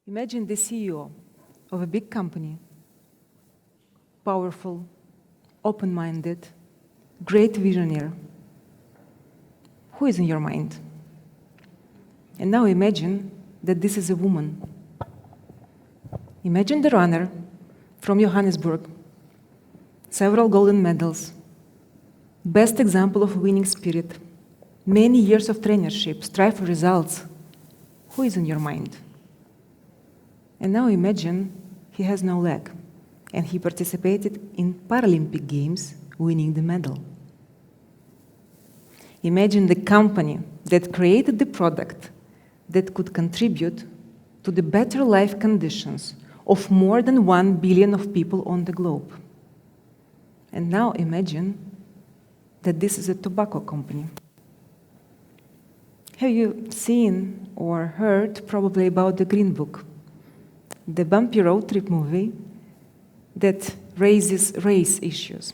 Imagine the CEO of a big company, powerful, open-minded, great visionary. Who is in your mind? And now imagine that this is a woman. Imagine the runner from Johannesburg, several golden medals, best example of winning spirit, many years of trainership, strive for results. Who is in your mind? And now imagine he has no leg, and he participated in Paralympic Games, winning the medal. Imagine the company that created the product that could contribute to the better life conditions of more than 1 billion of people on the globe. And now imagine that this is a tobacco company. Have you seen or heard probably about the Green Book, the bumpy road trip movie that raises race issues?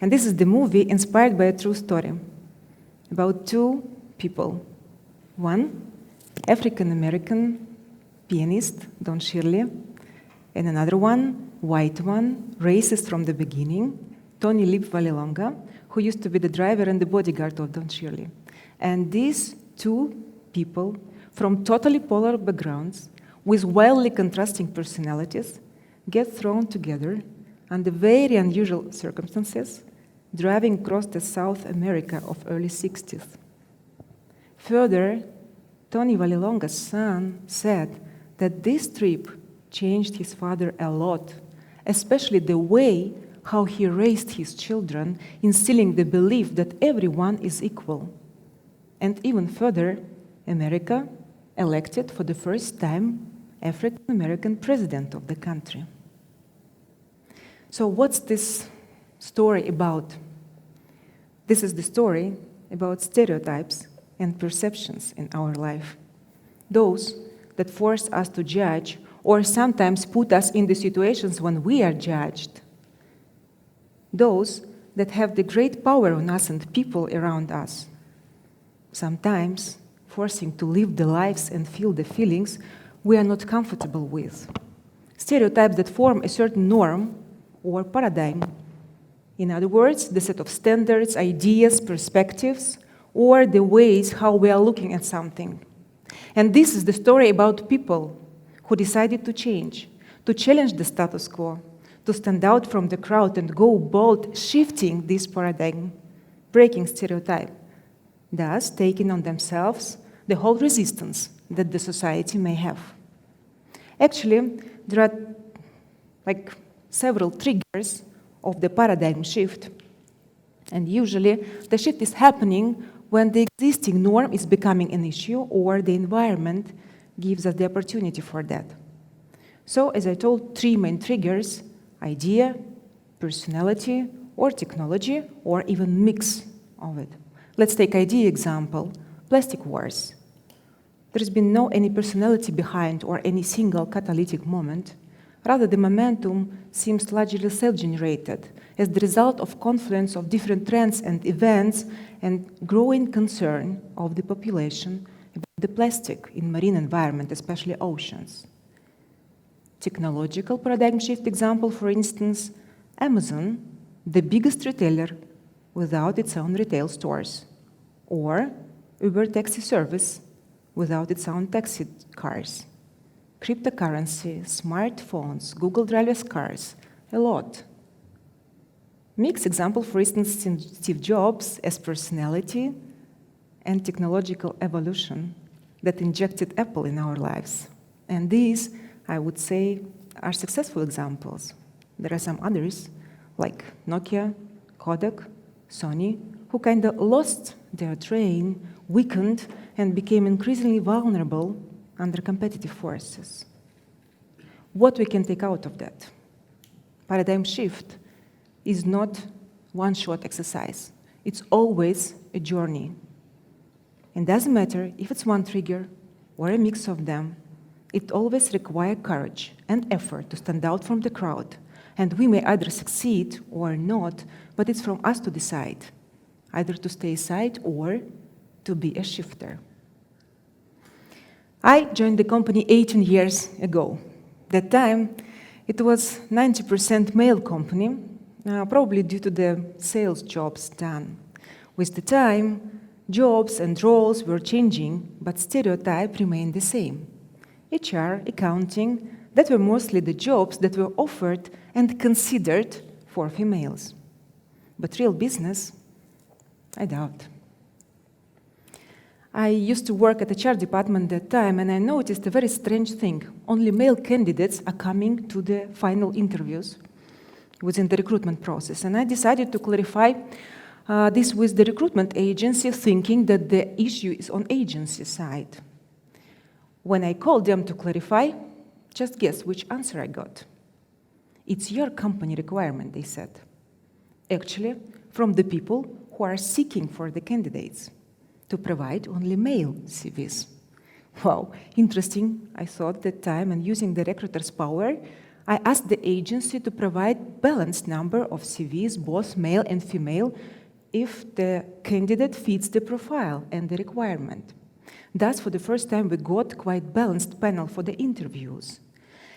And this is the movie inspired by a true story about two people. One, African-American pianist, Don Shirley, and another one, white one, racist from the beginning, Tony Lip Vallelonga, who used to be the driver and the bodyguard of Don Shirley. And these two people from totally polar backgrounds with wildly contrasting personalities get thrown together under very unusual circumstances, driving across the South America of early 60s. Further, Tony Vallelonga's son said that this trip changed his father a lot, especially the way how he raised his children, instilling the belief that everyone is equal. And even further, America elected for the first time African-American president of the country. So what's this story about? This is the story about stereotypes and perceptions in our life. Those that force us to judge or sometimes put us in the situations when we are judged. Those that have the great power on us and people around us. Sometimes forcing to live the lives and feel the feelings we are not comfortable with. Stereotypes that form a certain norm or paradigm. In other words, the set of standards, ideas, perspectives, or the ways how we are looking at something. And this is the story about people who decided to change, to challenge the status quo, to stand out from the crowd and go bold, shifting this paradigm, breaking stereotype, thus taking on themselves the whole resistance that the society may have. Actually, there are several triggers of the paradigm shift, and usually the shift is happening when the existing norm is becoming an issue or the environment gives us the opportunity for that. So, as I told, three main triggers: idea, personality, or technology, or even mix of it. Let's take idea example, plastic wars. There's been no any personality behind or any single catalytic moment. Rather, the momentum seems largely self-generated as the result of confluence of different trends and events and growing concern of the population about the plastic in marine environment, especially oceans. Technological paradigm shift example, for instance, Amazon, the biggest retailer without its own retail stores, or Uber taxi service without its own taxi cars. Cryptocurrency, smartphones, Google driverless cars, a lot. Mixed example, for instance, Steve Jobs as personality and technological evolution that injected Apple in our lives. And these, I would say, are successful examples. There are some others, like Nokia, Kodak, Sony, who kind of lost their train, weakened, and became increasingly vulnerable under competitive forces. What we can take out of that? Paradigm shift is not one-shot exercise. It's always a journey. It doesn't matter if it's one trigger or a mix of them. It always requires courage and effort to stand out from the crowd. And we may either succeed or not, but it's from us to decide, either to stay aside or to be a shifter. I joined the company 18 years ago. That time, it was 90% male company, probably due to the sales jobs done. With the time, jobs and roles were changing, but stereotype remained the same. HR, accounting, that were mostly the jobs that were offered and considered for females. But real business, I doubt. I used to work at the HR department at that time, and I noticed a very strange thing. Only male candidates are coming to the final interviews within the recruitment process. And I decided to clarify this with the recruitment agency, thinking that the issue is on agency side. When I called them to clarify, just guess which answer I got. It's your company requirement, they said. Actually, from the people who are seeking for the candidates, to provide only male CVs. Wow, interesting, I thought that time, and using the recruiter's power, I asked the agency to provide balanced number of CVs, both male and female, if the candidate fits the profile and the requirement. Thus, for the first time, we got quite balanced panel for the interviews.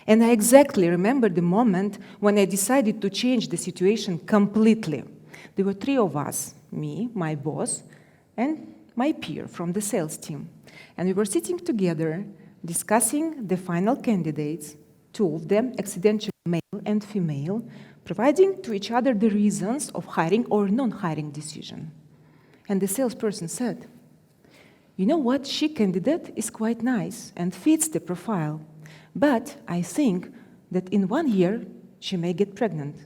And I exactly remember the moment when I decided to change the situation completely. There were 3 of us, me, my boss, and my peer from the sales team. And we were sitting together, discussing the final candidates, 2 of them accidentally male and female, providing to each other the reasons of hiring or non-hiring decision. And the salesperson said, "You know what, she candidate is quite nice and fits the profile, but I think that in 1 year she may get pregnant.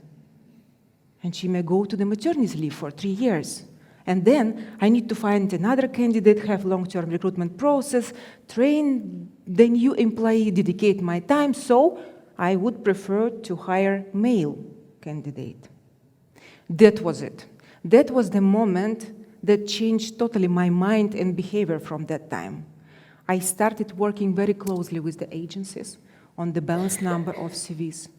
And she may go to the maternity leave for 3 years. And then I need to find another candidate, have long-term recruitment process, train the new employee, dedicate my time, so I would prefer to hire male candidate." That was it. That was the moment that changed totally my mind and behavior from that time. I started working very closely with the agencies on the balanced number of CVs.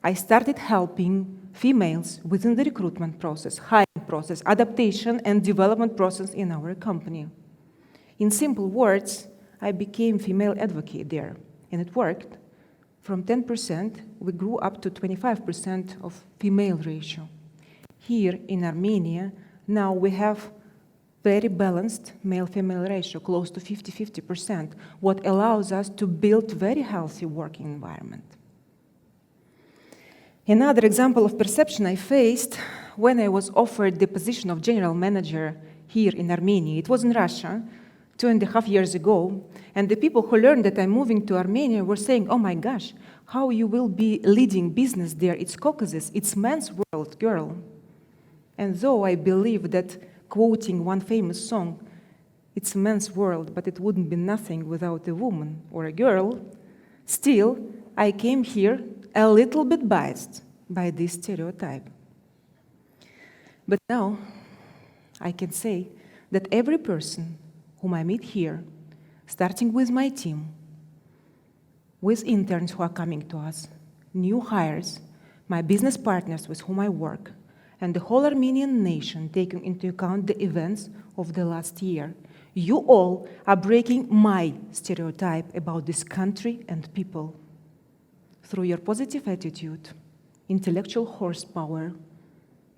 I started helping females within the recruitment process, hiring process, adaptation and development process in our company. In simple words, I became female advocate there, and it worked. From 10%, we grew up to 25% of female ratio. Here in Armenia, now we have very balanced male-female ratio, close to 50-50%, what allows us to build very healthy working environment. Another example of perception I faced when I was offered the position of general manager here in Armenia. It was in Russia 2.5 years ago, and the people who learned that I'm moving to Armenia were saying, "Oh my gosh, how you will be leading business there? It's Caucasus, it's man's world, girl." And though I believe that, quoting one famous song, it's a man's world, but it wouldn't be nothing without a woman or a girl, still, I came here a little bit biased by this stereotype. But now, I can say that every person whom I meet here, starting with my team, with interns who are coming to us, new hires, my business partners with whom I work, and the whole Armenian nation, taking into account the events of the last year, you all are breaking my stereotype about this country and people. Through your positive attitude, intellectual horsepower,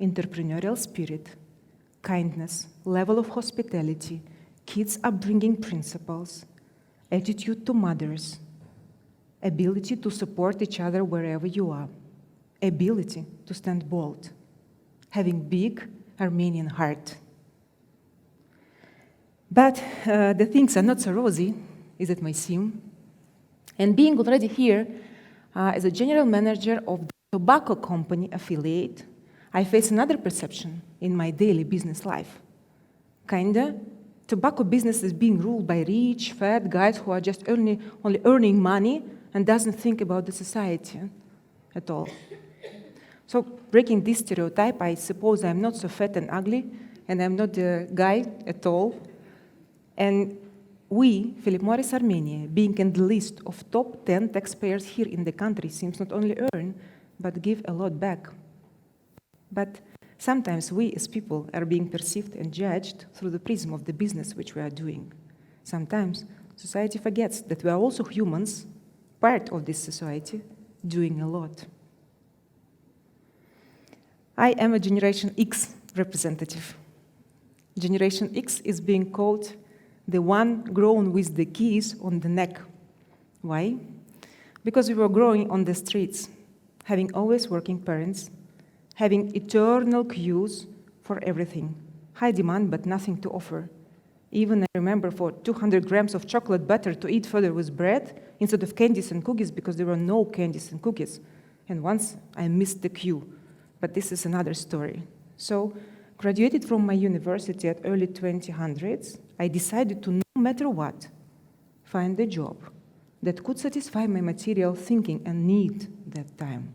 entrepreneurial spirit, kindness, level of hospitality, kids upbringing principles, attitude to mothers, ability to support each other wherever you are, ability to stand bold, having big Armenian heart. But the things are not so rosy, as it may seem. And being already here as a general manager of the tobacco company affiliate, I face another perception in my daily business life. Kinda, tobacco business is being ruled by rich, fat guys who are just only earning money and doesn't think about the society at all. So breaking this stereotype, I suppose I'm not so fat and ugly, and I'm not the guy at all. And we, Philip Morris Armenia, being in the list of top 10 taxpayers here in the country, seems not only earn, but give a lot back. But sometimes we as people are being perceived and judged through the prism of the business which we are doing. Sometimes society forgets that we are also humans, part of this society, doing a lot. I am a Generation X representative. Generation X is being called the one grown with the keys on the neck. Why? Because we were growing on the streets, having always working parents, having eternal queues for everything. High demand, but nothing to offer. Even I remember for 200 grams of chocolate butter to eat further with bread instead of candies and cookies because there were no candies and cookies. And once I missed the queue, but this is another story. So, graduated from my university at early 2000s, I decided to, no matter what, find a job that could satisfy my material thinking and need that time.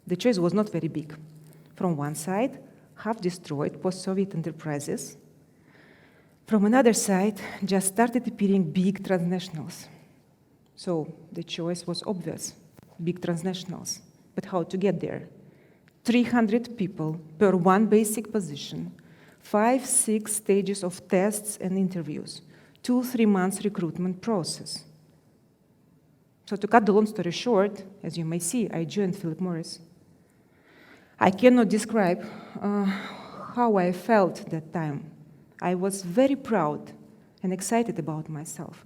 The choice was not very big. From one side, half-destroyed post-Soviet enterprises. From another side, just started appearing big transnationals. So the choice was obvious, big transnationals. But how to get there? 300 people per one basic position, 5-6 stages of tests and interviews, 2-3 months recruitment process. So to cut the long story short, as you may see, I joined Philip Morris. I cannot describe how I felt that time. I was very proud and excited about myself.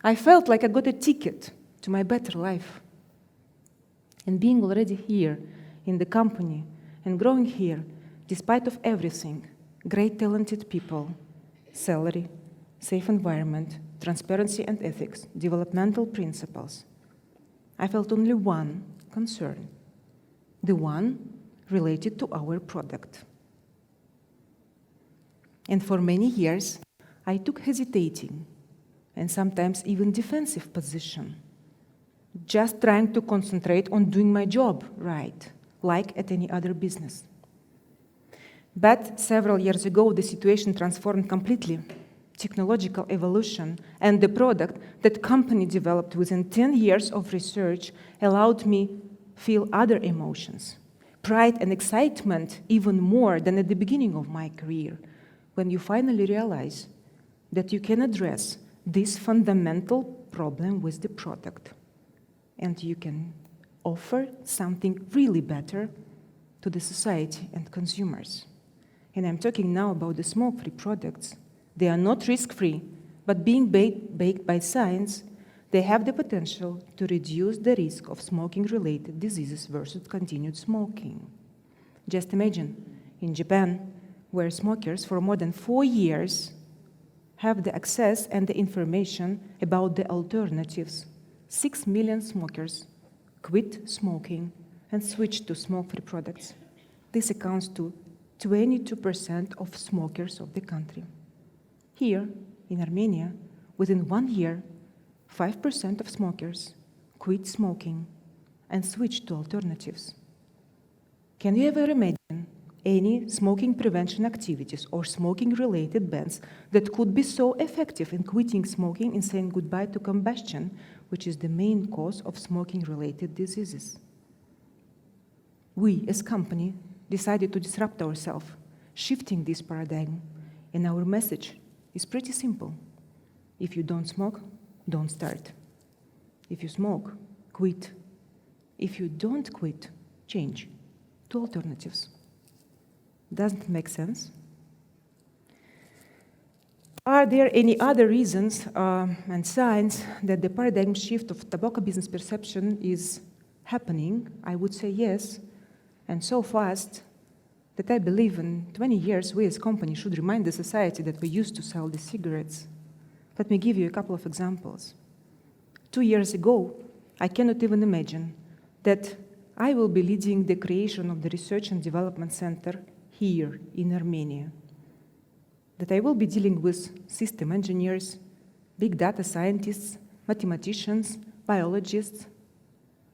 I felt like I got a ticket to my better life. And being already here in the company and growing here, despite of everything, great talented people, salary, safe environment, transparency and ethics, developmental principles, I felt only one concern, the one related to our product. And for many years, I took hesitating and sometimes even defensive position, just trying to concentrate on doing my job right, like at any other business. But several years ago, the situation transformed completely. Technological evolution and the product that company developed within 10 years of research allowed me feel other emotions, pride and excitement even more than at the beginning of my career, when you finally realize that you can address this fundamental problem with the product and you can offer something really better to the society and consumers. And I'm talking now about the smoke-free products. They are not risk-free, but being baked by science, they have the potential to reduce the risk of smoking-related diseases versus continued smoking. Just imagine, in Japan, where smokers for more than 4 years have the access and the information about the alternatives. 6 million smokers quit smoking and switched to smoke-free products. This accounts to 22% of smokers of the country. Here, in Armenia, within 1 year, 5% of smokers quit smoking and switched to alternatives. Can you ever imagine any smoking prevention activities or smoking-related bans that could be so effective in quitting smoking and saying goodbye to combustion, which is the main cause of smoking-related diseases? We, as a company, decided to disrupt ourselves, shifting this paradigm, and our message is pretty simple. If you don't smoke, don't start. If you smoke, quit. If you don't quit, change to alternatives. Doesn't it make sense? Are there any other reasons and signs that the paradigm shift of tobacco business perception is happening? I would say yes, and so fast that I believe in 20 years we as a company should remind the society that we used to sell the cigarettes. Let me give you a couple of examples. 2 years ago, I cannot even imagine that I will be leading the creation of the Research and Development Center here in Armenia, that I will be dealing with system engineers, big data scientists, mathematicians, biologists,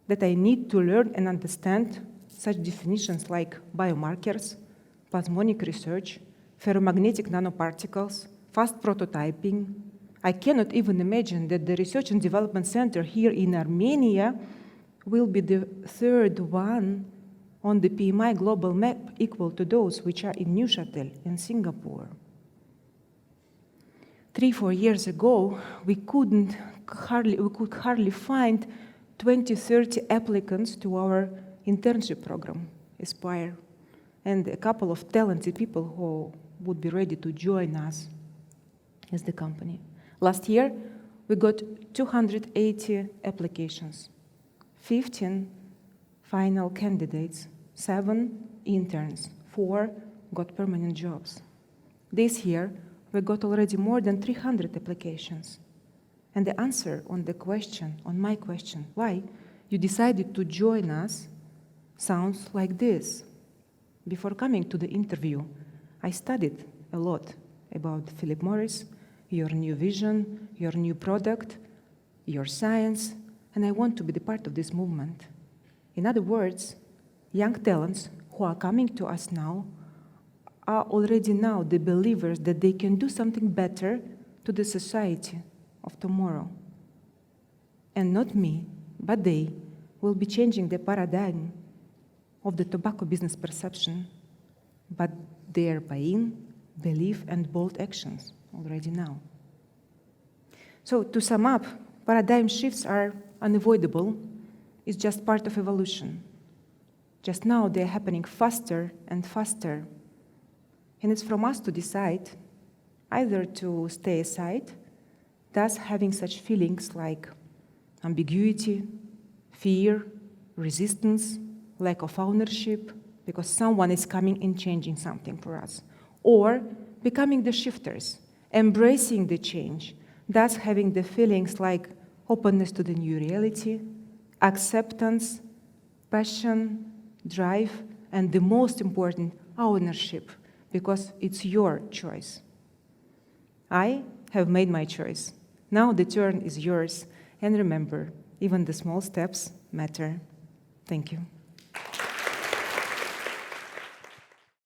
that I need to learn and understand such definitions like biomarkers, plasmonic research, ferromagnetic nanoparticles, fast prototyping. I cannot even imagine that the Research and Development Center here in Armenia will be the third one on the PMI global map, equal to those which are in Neuchâtel in Singapore. 3-4 years ago, we could hardly find 20-30 applicants to our internship program, Aspire, and a couple of talented people who would be ready to join us as the company. Last year, we got 280 applications, 15 final candidates, 7 interns, 4 got permanent jobs. This year, we got already more than 300 applications. And the answer on my question, why you decided to join us, sounds like this. Before coming to the interview, I studied a lot about Philip Morris, your new vision, your new product, your science, and I want to be the part of this movement. In other words, young talents who are coming to us now are already now the believers that they can do something better to the society of tomorrow. And not me, but they will be changing the paradigm of the tobacco business perception, but their buy-in, belief, and bold actions already now. So to sum up, paradigm shifts are unavoidable. It's just part of evolution. Just now they're happening faster and faster. And it's from us to decide either to stay aside, thus having such feelings like ambiguity, fear, resistance, lack of ownership, because someone is coming and changing something for us, or becoming the shifters, embracing the change, thus having the feelings like openness to the new reality, acceptance, passion, drive, and the most important, ownership, because it's your choice. I have made my choice. Now the turn is yours. And remember, even the small steps matter. Thank you.